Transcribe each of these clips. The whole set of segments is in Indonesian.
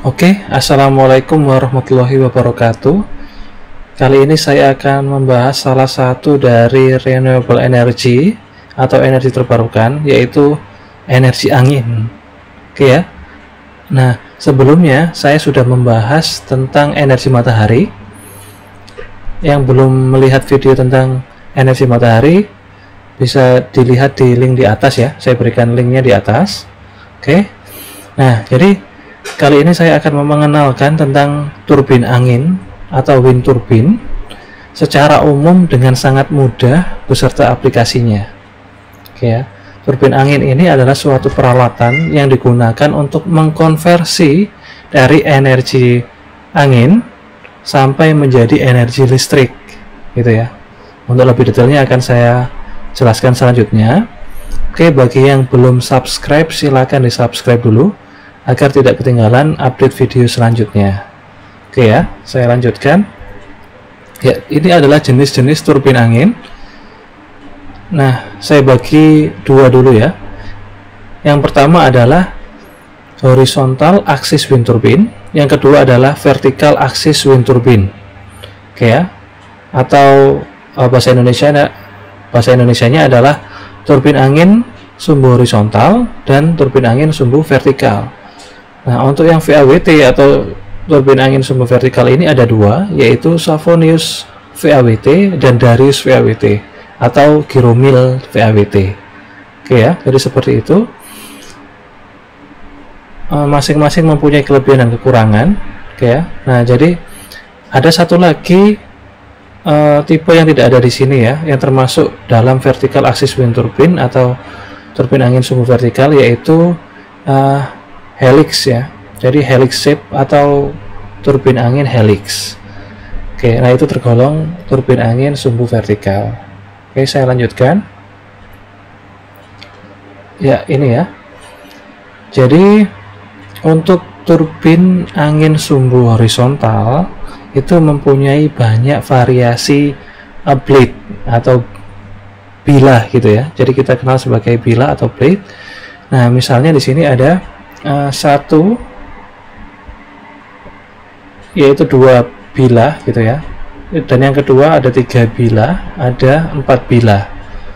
Oke, Assalamualaikum warahmatullahi wabarakatuh. Kali ini saya akan membahas salah satu dari renewable energy atau energi terbarukan, yaitu energi angin. Oke ya. Nah, sebelumnya saya sudah membahas tentang energi matahari. Yang belum melihat video tentang energi matahari, bisa dilihat di link di atas ya. Saya berikan linknya di atas. Oke. Nah, jadi kali ini saya akan mengenalkan tentang turbin angin atau wind turbine secara umum dengan sangat mudah beserta aplikasinya. Oke ya. Turbin angin ini adalah suatu peralatan yang digunakan untuk mengkonversi dari energi angin sampai menjadi energi listrik, gitu ya. Untuk lebih detailnya akan saya jelaskan selanjutnya. Oke, bagi yang belum subscribe silakan di subscribe dulu agar tidak ketinggalan update video selanjutnya. Oke ya, saya lanjutkan. Ya, ini adalah jenis-jenis turbin angin. Nah, saya bagi dua dulu ya. Yang pertama adalah horizontal axis wind turbine, yang kedua adalah vertical axis wind turbine. Oke ya. Atau bahasa Indonesianya adalah turbin angin sumbu horizontal dan turbin angin sumbu vertikal. Nah, untuk yang VAWT atau turbin angin sumbu vertikal ini ada dua, yaitu Savonius VAWT dan Darius VAWT atau Giromil VAWT. Oke ya, jadi seperti itu. Masing-masing mempunyai kelebihan dan kekurangan. Oke ya. Nah, jadi ada satu lagi tipe yang tidak ada di sini ya, yang termasuk dalam vertical axis wind turbine atau turbin angin sumbu vertikal, yaitu helix ya. Jadi helix shape atau turbin angin helix. Oke, nah itu tergolong turbin angin sumbu vertikal. Oke, saya lanjutkan. Ya, ini ya. Jadi untuk turbin angin sumbu horizontal itu mempunyai banyak variasi blade atau bilah gitu ya. Jadi kita kenal sebagai bilah atau blade. Nah, misalnya di sini ada satu, yaitu dua bilah gitu ya, dan yang kedua ada 3 bilah, ada 4 bilah.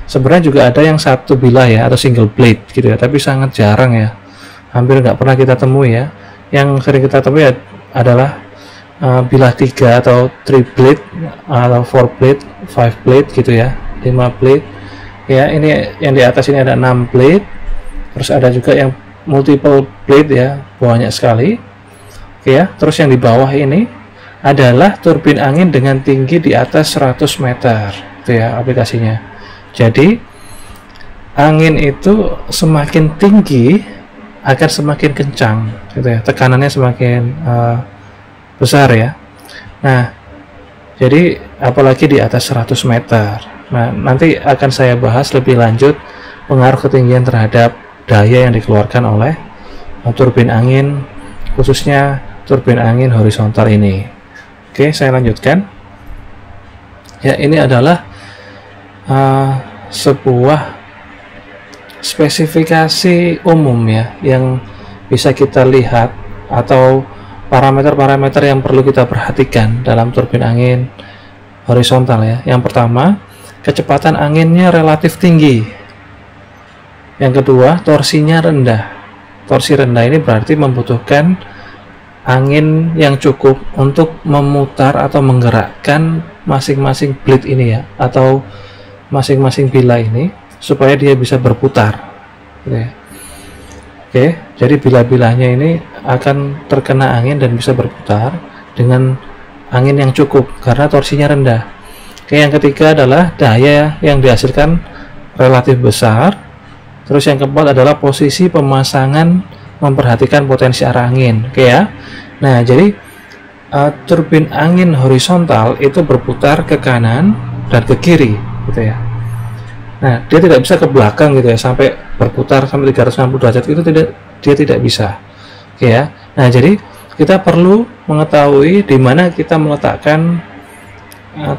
Sebenarnya juga ada yang satu bilah ya, atau single blade gitu ya, tapi sangat jarang ya, hampir nggak pernah kita temui ya. Yang sering kita temui adalah bilah 3 atau 3 blade atau 4 blade, 5 blade gitu ya, 5 blade ya. Ini yang di atas ini ada 6 blade, terus ada juga yang multiple blade ya, banyak sekali. Oke ya, terus yang di bawah ini adalah turbin angin dengan tinggi di atas 100 meter itu ya aplikasinya. Jadi angin itu semakin tinggi akan semakin kencang gitu ya, tekanannya semakin besar ya. Nah, jadi apalagi di atas 100 meter. Nah, nanti akan saya bahas lebih lanjut pengaruh ketinggian terhadap daya yang dikeluarkan oleh turbin angin, khususnya turbin angin horizontal ini. Oke, saya lanjutkan. Ya, ini adalah sebuah spesifikasi umum ya, yang bisa kita lihat, atau parameter-parameter yang perlu kita perhatikan dalam turbin angin horizontal ya. Yang pertama, kecepatan anginnya relatif tinggi. Yang kedua, torsinya rendah. Torsi rendah ini berarti membutuhkan angin yang cukup untuk memutar atau menggerakkan masing-masing blade ini ya, atau masing-masing bilah ini supaya dia bisa berputar gitu ya. Oke, jadi bilah-bilahnya ini akan terkena angin dan bisa berputar dengan angin yang cukup karena torsinya rendah. Oke, yang ketiga adalah daya yang dihasilkan relatif besar. Terus yang keempat adalah posisi pemasangan, memperhatikan potensi arah angin. Oke ya. Nah, jadi turbin angin horizontal itu berputar ke kanan dan ke kiri gitu ya. Nah, dia tidak bisa ke belakang gitu ya, sampai berputar sampai 360 derajat itu dia tidak bisa. Oke ya. Nah, jadi kita perlu mengetahui di mana kita meletakkan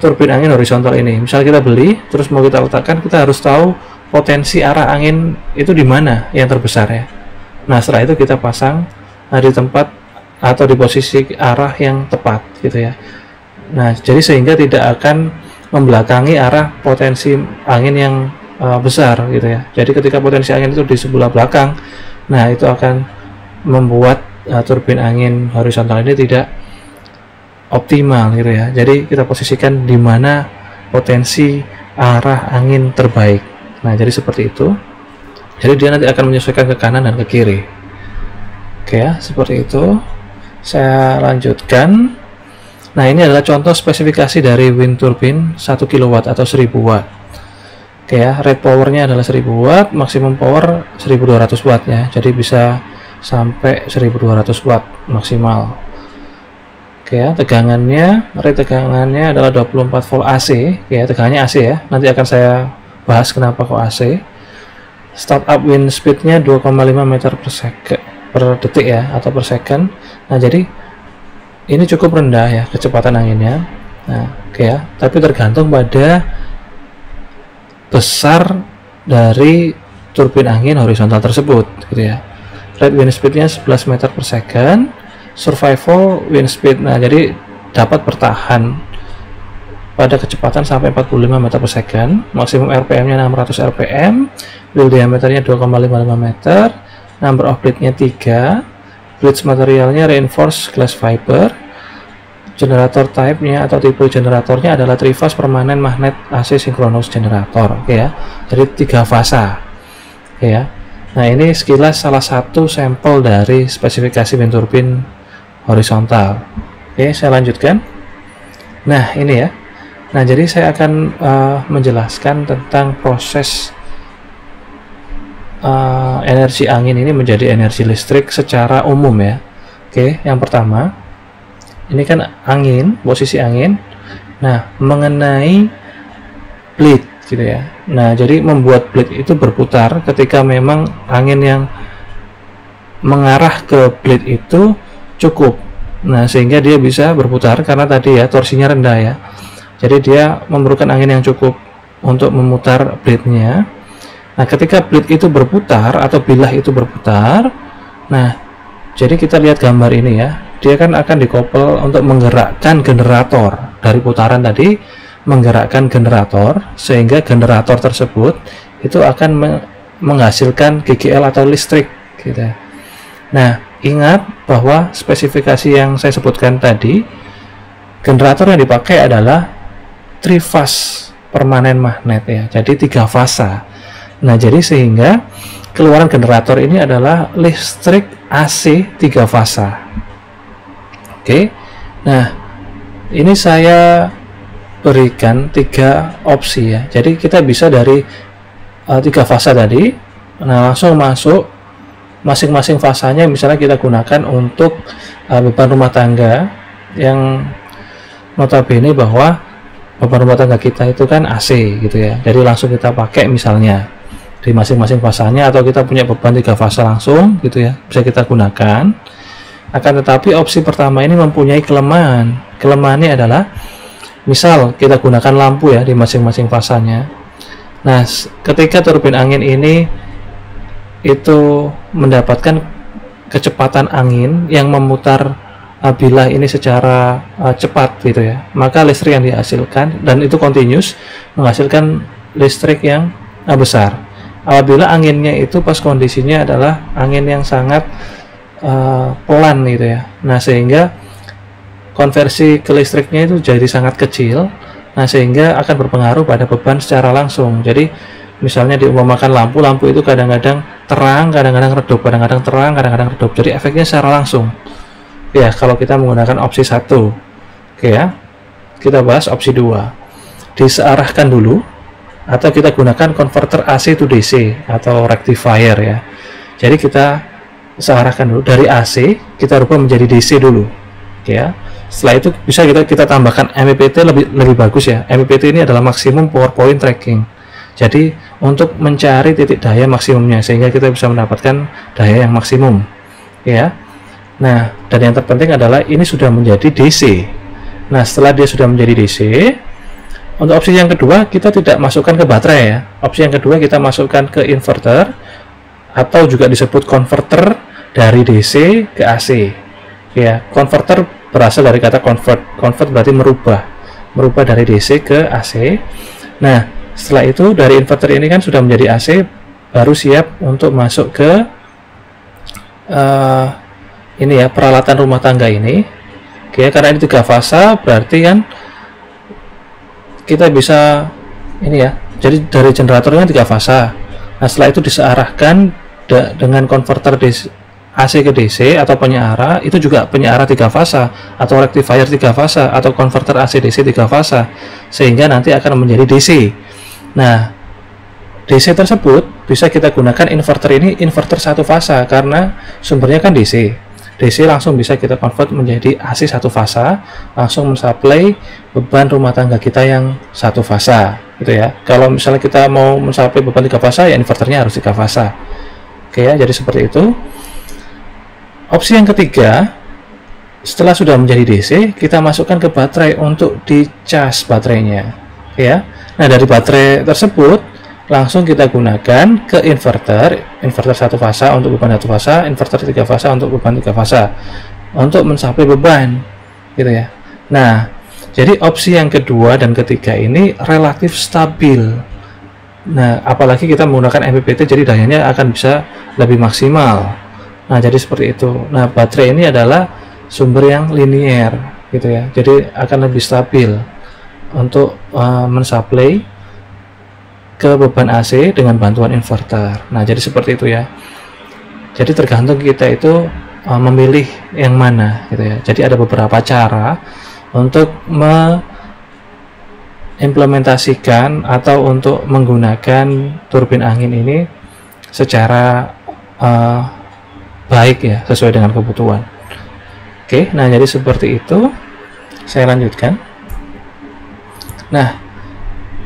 turbin angin horizontal ini. Misal kita beli, terus mau kita letakkan, kita harus tahu potensi arah angin itu di mana yang terbesar ya. Nah, setelah itu kita pasang di tempat atau di posisi arah yang tepat gitu ya. Nah, jadi sehingga tidak akan membelakangi arah potensi angin yang besar gitu ya. Jadi ketika potensi angin itu di sebelah belakang, nah itu akan membuat turbin angin horizontal ini tidak optimal gitu ya. Jadi kita posisikan di mana potensi arah angin terbaik. Nah, jadi seperti itu. Jadi dia nanti akan menyesuaikan ke kanan dan ke kiri. Oke ya, seperti itu. Saya lanjutkan. Nah, ini adalah contoh spesifikasi dari wind turbine 1 kW atau 1000 watt. Oke ya, rate powernya adalah 1000 watt, maksimum power 1200 watt ya. Jadi bisa sampai 1200 watt maksimal. Oke ya, tegangannya, rate tegangannya adalah 24 volt AC. Ya, tegangannya AC ya. Nanti akan saya bahas kenapa kok AC. Startup wind speednya 2,5 meter per detik ya, atau per second. Nah, jadi ini cukup rendah ya kecepatan anginnya. Nah, oke ya, tapi tergantung pada besar dari turbin angin horizontal tersebut gitu ya. Rate wind speednya 11 meter per second, survival wind speed, nah jadi dapat bertahan pada kecepatan sampai 45 meter per second, maksimum RPM nya 600 RPM, wheel diameternya 2,55 meter, number of blade nya 3, bridge materialnya reinforced glass fiber, generator type nya atau tipe generatornya adalah 3-phase permanen magnet AC synchronous generator. Oke ya, jadi 3 fasa. Oke ya, nah ini sekilas salah satu sampel dari spesifikasi wind turbine horizontal. Oke, saya lanjutkan. Nah, ini ya. Nah, jadi saya akan menjelaskan tentang proses energi angin ini menjadi energi listrik secara umum ya. Oke, yang pertama, ini kan angin, posisi angin. Nah, mengenai blade gitu ya. Nah, jadi membuat blade itu berputar ketika memang angin yang mengarah ke blade itu cukup. Nah, sehingga dia bisa berputar karena tadi ya torsinya rendah ya. Jadi dia memerlukan angin yang cukup untuk memutar blade-nya. Nah, ketika blade itu berputar atau bilah itu berputar, nah, jadi kita lihat gambar ini ya, dia kan akan dikopel untuk menggerakkan generator dari putaran tadi, menggerakkan generator sehingga generator tersebut itu akan menghasilkan GGL atau listrik gitu. Nah, ingat bahwa spesifikasi yang saya sebutkan tadi, generator yang dipakai adalah 3-phase permanen magnet ya, jadi 3 fasa. Nah, jadi sehingga keluaran generator ini adalah listrik AC 3 fasa. Oke. Nah, ini saya berikan 3 opsi ya. Jadi kita bisa dari 3 fasa tadi, nah langsung masuk masing-masing fasanya, misalnya kita gunakan untuk beban rumah tangga yang notabene bahwa beban rumah tangga kita itu kan AC gitu ya. Jadi langsung kita pakai misalnya di masing-masing fasanya, atau kita punya beban 3 fasa langsung gitu ya, bisa kita gunakan. Akan tetapi opsi pertama ini mempunyai kelemahan. Kelemahannya adalah misal kita gunakan lampu ya di masing-masing fasanya. Nah, ketika turbin angin ini itu mendapatkan kecepatan angin yang memutar bilah ini secara cepat gitu ya, maka listrik yang dihasilkan, dan itu continuous, menghasilkan listrik yang besar. Apabila anginnya itu pas kondisinya adalah angin yang sangat pelan gitu ya, nah sehingga konversi ke listriknya itu jadi sangat kecil, nah sehingga akan berpengaruh pada beban secara langsung. Jadi misalnya diumpamakan lampu itu kadang-kadang terang, kadang-kadang redup, kadang-kadang terang, kadang-kadang redup, jadi efeknya secara langsung ya kalau kita menggunakan opsi 1. Oke ya, kita bahas opsi 2, disearahkan dulu, atau kita gunakan converter AC to DC atau rectifier ya. Jadi kita searahkan dulu dari AC, kita rubah menjadi DC dulu. Oke ya. Setelah itu bisa kita tambahkan MPPT lebih bagus ya. MPPT ini adalah maximum power point tracking. Jadi untuk mencari titik daya maksimumnya sehingga kita bisa mendapatkan daya yang maksimum. Ya. Nah, dan yang terpenting adalah ini sudah menjadi DC. Nah, setelah dia sudah menjadi DC, untuk opsi yang kedua kita tidak masukkan ke baterai ya. Opsi yang kedua kita masukkan ke inverter atau juga disebut converter dari DC ke AC. Ya, converter berasal dari kata convert. Convert berarti merubah dari DC ke AC. Nah, setelah itu dari inverter ini kan sudah menjadi AC, baru siap untuk masuk ke ini ya, peralatan rumah tangga ini. Oke, karena ini 3 fasa, berarti kan kita bisa ini ya, jadi dari generatornya 3 fasa. Nah, setelah itu disearahkan dengan konverter AC ke DC atau penyeara, itu juga penyeara 3 fasa atau rectifier 3 fasa atau konverter AC DC 3 fasa, sehingga nanti akan menjadi DC. Nah, DC tersebut bisa kita gunakan inverter ini inverter 1 fasa karena sumbernya kan DC. DC langsung bisa kita convert menjadi AC 1 fasa, langsung mensuplai beban rumah tangga kita yang 1 fasa gitu ya. Kalau misalnya kita mau mensuplai beban 3 fasa, ya inverternya harus 3 fasa. Oke ya, jadi seperti itu. Opsi yang ketiga, setelah sudah menjadi DC, kita masukkan ke baterai untuk dicas baterainya. Oke ya. Nah, dari baterai tersebut langsung kita gunakan ke inverter 1 fasa untuk beban 1 fasa, inverter 3 fasa untuk beban 3 fasa untuk mensuplai beban gitu ya. Nah, jadi opsi yang kedua dan ketiga ini relatif stabil. Nah, apalagi kita menggunakan MPPT, jadi dayanya akan bisa lebih maksimal. Nah, jadi seperti itu. Nah, baterai ini adalah sumber yang linier gitu ya, jadi akan lebih stabil untuk mensuplai ke beban AC dengan bantuan inverter. Nah, jadi seperti itu ya. Jadi tergantung kita itu memilih yang mana gitu ya. Jadi ada beberapa cara untuk mengimplementasikan atau untuk menggunakan turbin angin ini secara baik ya, sesuai dengan kebutuhan. Oke, nah jadi seperti itu. Saya lanjutkan. Nah,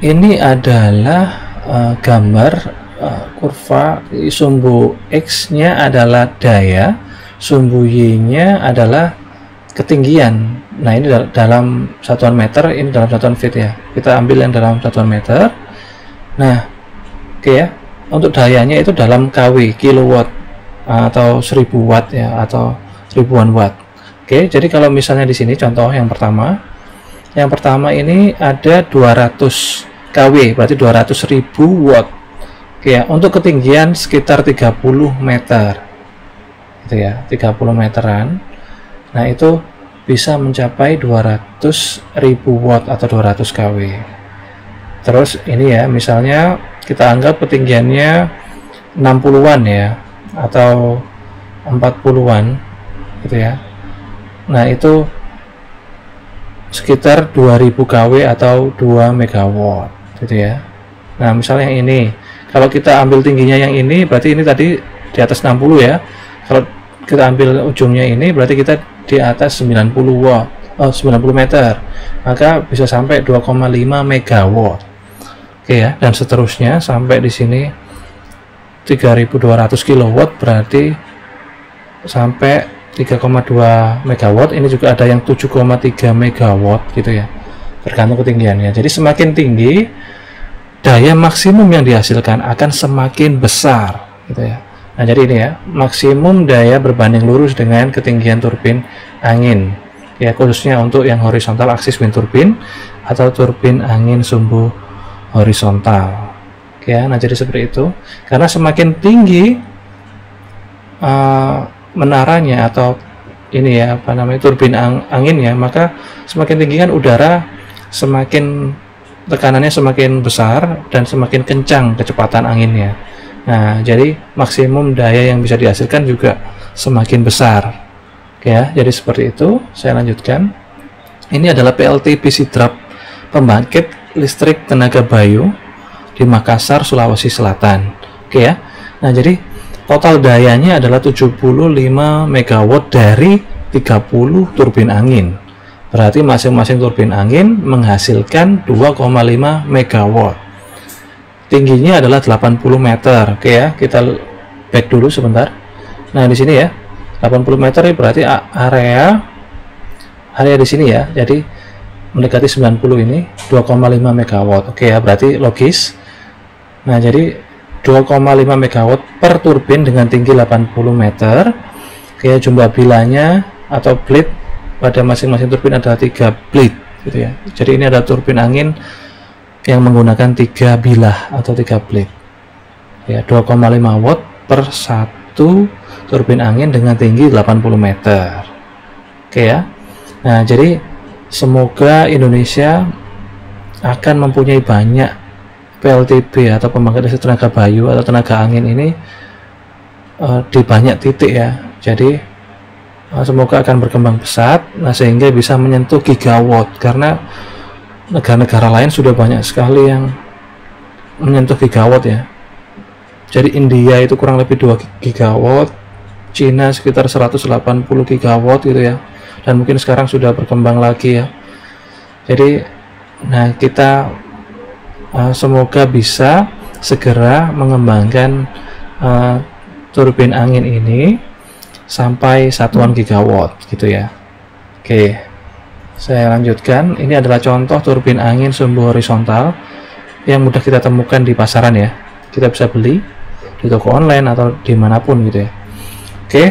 ini adalah gambar kurva. Sumbu X-nya adalah daya, sumbu Y-nya adalah ketinggian. Nah, ini dalam satuan meter, ini dalam satuan feet ya. Kita ambil yang dalam satuan meter. Nah, oke ya. Untuk dayanya itu dalam kW, kilowatt atau 1000 watt ya, atau ribuan watt. Oke, jadi kalau misalnya di sini contoh yang pertama ini ada 200 kW, berarti 200.000 watt. Oke ya, untuk ketinggian sekitar 30 meter gitu ya, 30 meteran. Nah, itu bisa mencapai 200.000 watt atau 200 kW. Terus ini ya, misalnya kita anggap ketinggiannya 60-an ya, atau 40-an gitu ya. Nah, itu sekitar 2000 kW atau 2 megawatt gitu ya. Nah, misalnya yang ini, kalau kita ambil tingginya yang ini, berarti ini tadi di atas 60 ya. Kalau kita ambil ujungnya ini, berarti kita di atas 90 meter, maka bisa sampai 2,5 megawatt. Oke ya, dan seterusnya sampai di sini 3200 kilowatt, berarti sampai 3,2 megawatt. Ini juga ada yang 7,3 megawatt gitu ya, tergantung ketinggiannya. Jadi semakin tinggi, daya maksimum yang dihasilkan akan semakin besar gitu ya. Nah, jadi ini ya, maksimum daya berbanding lurus dengan ketinggian turbin angin ya, khususnya untuk yang horizontal aksis wind turbine atau turbin angin sumbu horizontal ya. Nah, jadi seperti itu, karena semakin tinggi menaranya atau ini ya, apa namanya, turbin anginnya, maka semakin tinggi kan udara, semakin tekanannya semakin besar dan semakin kencang kecepatan anginnya. Nah, jadi maksimum daya yang bisa dihasilkan juga semakin besar. Oke ya, jadi seperti itu. Saya lanjutkan. Ini adalah PLT Besidrap, pembangkit listrik tenaga Bayu di Makassar, Sulawesi Selatan. Oke ya. Nah, jadi total dayanya adalah 75 megawatt dari 30 turbin angin. Berarti masing-masing turbin angin menghasilkan 2,5 megawatt. Tingginya adalah 80 meter. Oke ya, kita back dulu sebentar. Nah, di sini ya, 80 meter ini berarti area di sini ya. Jadi mendekati 90 ini 2,5 megawatt. Oke ya, berarti logis. Nah, jadi 2,5 megawatt per turbin dengan tinggi 80 meter. Oke, jumlah bilanya atau blade pada masing-masing turbin adalah 3 blade gitu ya. Jadi ini ada turbin angin yang menggunakan 3 bilah atau 3 blade ya, 2,5 watt per satu turbin angin dengan tinggi 80 meter. Oke ya. Nah, jadi semoga Indonesia akan mempunyai banyak PLTB atau pembangkit listrik tenaga bayu atau tenaga angin ini di banyak titik ya. Jadi semoga akan berkembang pesat, nah sehingga bisa menyentuh gigawatt, karena negara-negara lain sudah banyak sekali yang menyentuh gigawatt ya. Jadi India itu kurang lebih 2 gigawatt, Cina sekitar 180 gigawatt gitu ya, dan mungkin sekarang sudah berkembang lagi ya. Jadi nah kita semoga bisa segera mengembangkan turbin angin ini sampai satuan gigawatt gitu ya. Oke, saya lanjutkan. Ini adalah contoh turbin angin sumbu horizontal yang mudah kita temukan di pasaran ya. Kita bisa beli di toko online atau dimanapun gitu ya. Oke,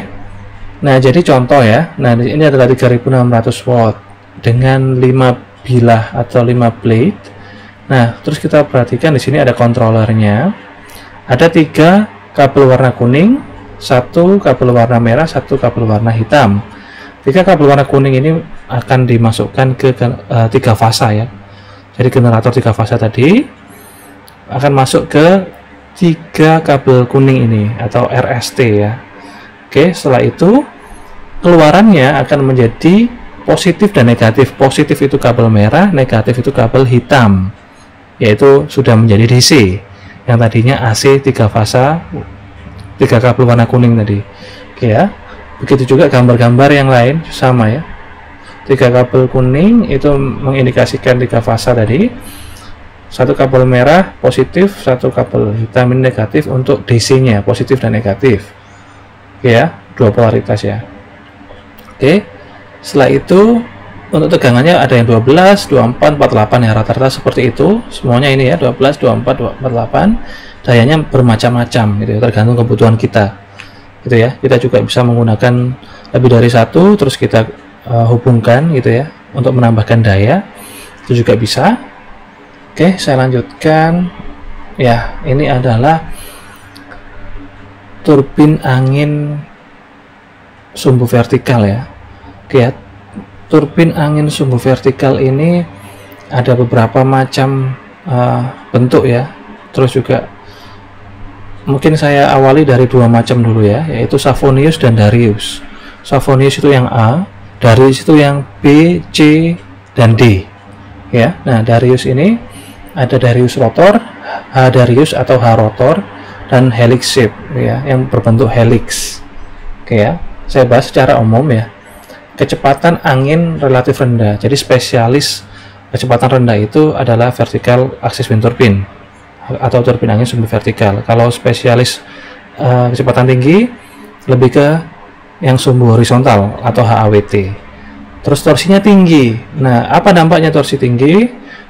nah jadi contoh ya. Nah ini adalah 3600 watt dengan 5 bilah atau 5 blade. Nah terus kita perhatikan di sini ada kontrolernya, ada 3 kabel warna kuning, 1 kabel warna merah, 1 kabel warna hitam. 3 kabel warna kuning ini akan dimasukkan ke 3 fasa ya. Jadi generator 3 fasa tadi akan masuk ke 3 kabel kuning ini atau RST ya. Oke, setelah itu keluarannya akan menjadi positif dan negatif. Positif itu kabel merah, negatif itu kabel hitam, yaitu sudah menjadi DC. Yang tadinya AC 3 fasa, 3 kabel warna kuning tadi. Oke ya. Begitu juga gambar-gambar yang lain sama ya. 3 kabel kuning itu mengindikasikan 3 fasa tadi. 1 kabel merah positif, 1 kabel hitam ini negatif untuk DC-nya, positif dan negatif. Oke ya, 2 polaritas ya. Oke. Setelah itu untuk tegangannya ada yang 12, 24, 48 ya, rata-rata seperti itu semuanya ini ya, 12, 24, 48. Dayanya bermacam-macam gitu ya, tergantung kebutuhan kita gitu ya. Kita juga bisa menggunakan lebih dari 1, terus kita hubungkan gitu ya untuk menambahkan daya, itu juga bisa. Oke, saya lanjutkan ya. Ini adalah turbin angin sumbu vertikal ya. Oke ya, turbin angin sumbu vertikal ini ada beberapa macam bentuk ya. Terus juga mungkin saya awali dari 2 macam dulu ya, yaitu Savonius dan Darius. Savonius itu yang A, Darius itu yang B, C, dan D ya. Nah Darius ini ada Darius rotor, H Darius atau H rotor, dan helix shape ya, yang berbentuk helix. Oke ya, saya bahas secara umum ya. Kecepatan angin relatif rendah, jadi spesialis kecepatan rendah itu adalah vertical axis wind turbine atau turbin angin sumbu vertikal. Kalau spesialis kecepatan tinggi lebih ke yang sumbu horizontal atau HAWT. Terus torsinya tinggi. Nah, apa dampaknya torsi tinggi?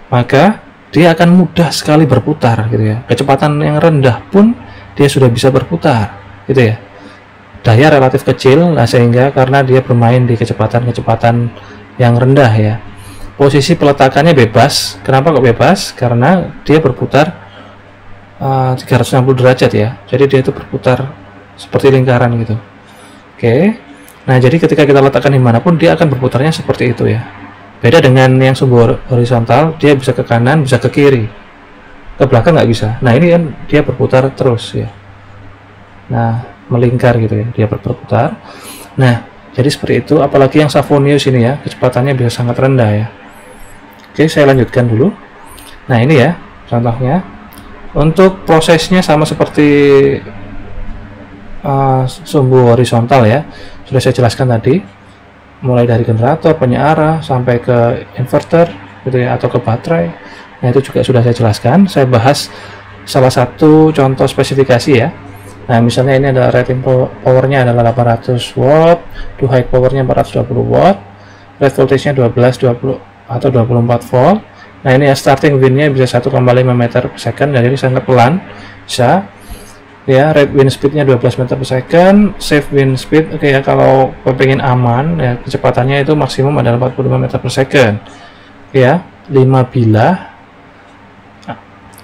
Maka dia akan mudah sekali berputar gitu ya. Kecepatan yang rendah pun dia sudah bisa berputar gitu ya. Daya relatif kecil, nah sehingga karena dia bermain di kecepatan-kecepatan yang rendah ya. Posisi peletakannya bebas. Kenapa kok bebas? Karena dia berputar 360 derajat ya. Jadi dia itu berputar seperti lingkaran gitu. Oke. Nah, jadi ketika kita letakkan dimanapun dia akan berputarnya seperti itu ya. Beda dengan yang sumbu horizontal, dia bisa ke kanan, bisa ke kiri. Ke belakang nggak bisa. Nah, ini kan dia berputar terus ya. Nah, melingkar gitu ya, dia berputar. Nah, jadi seperti itu. Apalagi yang Savonius ini ya, kecepatannya bisa sangat rendah ya. Oke, saya lanjutkan dulu. Nah, ini ya contohnya. Untuk prosesnya sama seperti sumbu horizontal ya, sudah saya jelaskan tadi, mulai dari generator, penyearah sampai ke inverter gitu ya, atau ke baterai. Nah, itu juga sudah saya jelaskan. Saya bahas salah satu contoh spesifikasi ya. Nah, misalnya ini ada rating powernya adalah 800 watt, to high powernya 420 watt, rate voltage-nya 12, 20 atau 24 volt. Nah, ini ya starting windnya bisa 1,5 meter per second, jadi sangat pelan bisa ya. Rate wind speednya 12 meter per second, safe wind speed, oke ya, kalau pengen aman ya, kecepatannya itu maksimum adalah 45 meter per second ya. 5 bilah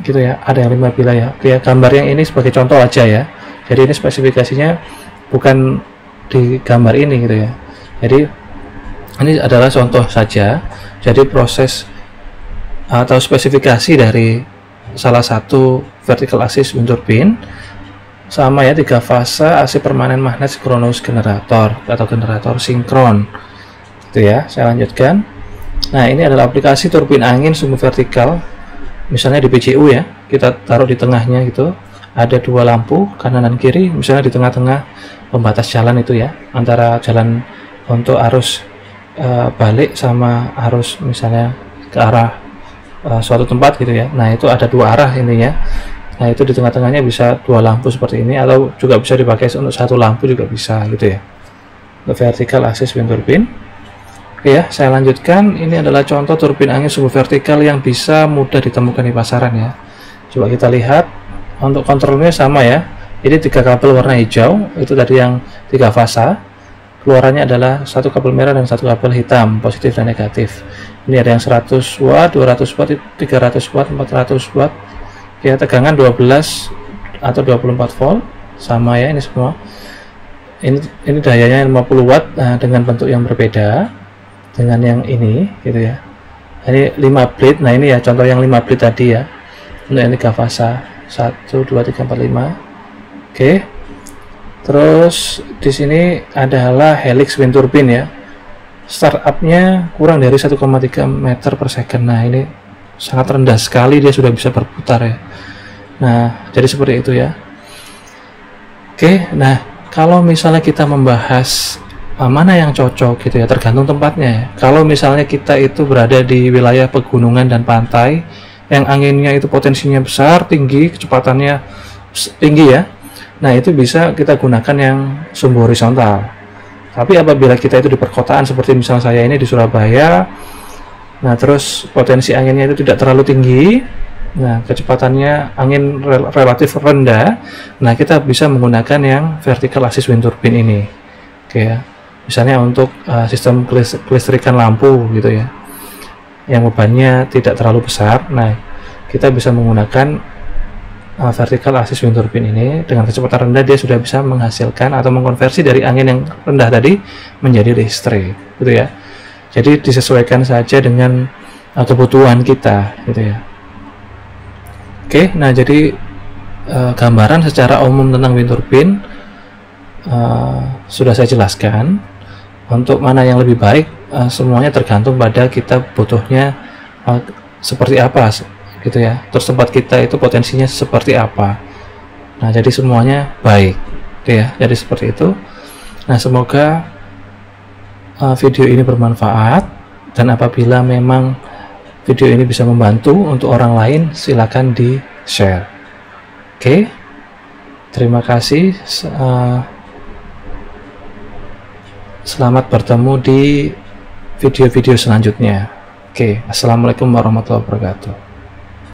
gitu ya, ada yang 5 bilah ya. Oke ya, gambar yang ini sebagai contoh aja ya, jadi ini spesifikasinya bukan di gambar ini gitu ya, jadi ini adalah contoh saja. Jadi proses atau spesifikasi dari salah satu vertical axis wind turbine sama ya, 3 fase AC permanen magnet synchronous generator atau generator sinkron itu ya. Saya lanjutkan. Nah, ini adalah aplikasi turbin angin sumbu vertikal, misalnya di PJU ya, kita taruh di tengahnya gitu, ada 2 lampu kanan dan kiri, misalnya di tengah-tengah pembatas jalan itu ya, antara jalan untuk arus balik sama arus misalnya ke arah suatu tempat gitu ya. Nah, itu ada 2 arah ini ya. Nah, itu di tengah-tengahnya bisa 2 lampu seperti ini, atau juga bisa dipakai untuk 1 lampu juga bisa gitu ya, untuk vertical axis wind turbine. Oke ya, saya lanjutkan. Ini adalah contoh turbin angin sumbu vertikal yang bisa mudah ditemukan di pasaran ya. Coba kita lihat. Untuk kontrolnya sama ya, ini 3 kabel warna hijau, itu tadi yang 3 fasa. Keluarannya adalah 1 kabel merah dan 1 kabel hitam, positif dan negatif. Ini ada yang 100 watt, 200 watt, 300 watt, 400 watt ya. Tegangan 12 atau 24 volt sama ya, ini semua. Ini dayanya 50 watt dengan bentuk yang berbeda dengan yang ini gitu ya. Ini 5 blade. Nah, ini ya contoh yang 5 blade tadi ya, untuk yang 3 fasa 1 2 3 4 5. Oke. Terus di sini adalah helix wind turbine ya. Startupnya kurang dari 1,3 meter per second. Nah, ini sangat rendah sekali, dia sudah bisa berputar ya. Nah, jadi seperti itu ya. Oke, nah kalau misalnya kita membahas mana yang cocok gitu ya, tergantung tempatnya ya. Kalau misalnya kita itu berada di wilayah pegunungan dan pantai yang anginnya itu potensinya besar, tinggi, kecepatannya tinggi ya, nah itu bisa kita gunakan yang sumbu horizontal. Tapi apabila kita itu di perkotaan seperti misal saya ini di Surabaya, nah terus potensi anginnya itu tidak terlalu tinggi, nah kecepatannya angin relatif rendah, nah kita bisa menggunakan yang vertical axis wind turbine ini. Oke ya, misalnya untuk sistem kelistrikan lampu gitu ya, yang bebannya tidak terlalu besar, nah kita bisa menggunakan vertical axis wind turbine ini. Dengan kecepatan rendah dia sudah bisa menghasilkan atau mengkonversi dari angin yang rendah tadi menjadi listrik gitu ya. Jadi disesuaikan saja dengan kebutuhan kita gitu ya. Oke, nah jadi gambaran secara umum tentang wind turbine sudah saya jelaskan. Untuk mana yang lebih baik, semuanya tergantung pada kita butuhnya seperti apa gitu ya, terus tempat kita itu potensinya seperti apa. Nah, jadi semuanya baik ya, jadi seperti itu. Nah, semoga video ini bermanfaat, dan apabila memang video ini bisa membantu untuk orang lain, silakan di share. Oke, terima kasih. Selamat bertemu di video-video selanjutnya. Oke, assalamualaikum warahmatullahi wabarakatuh.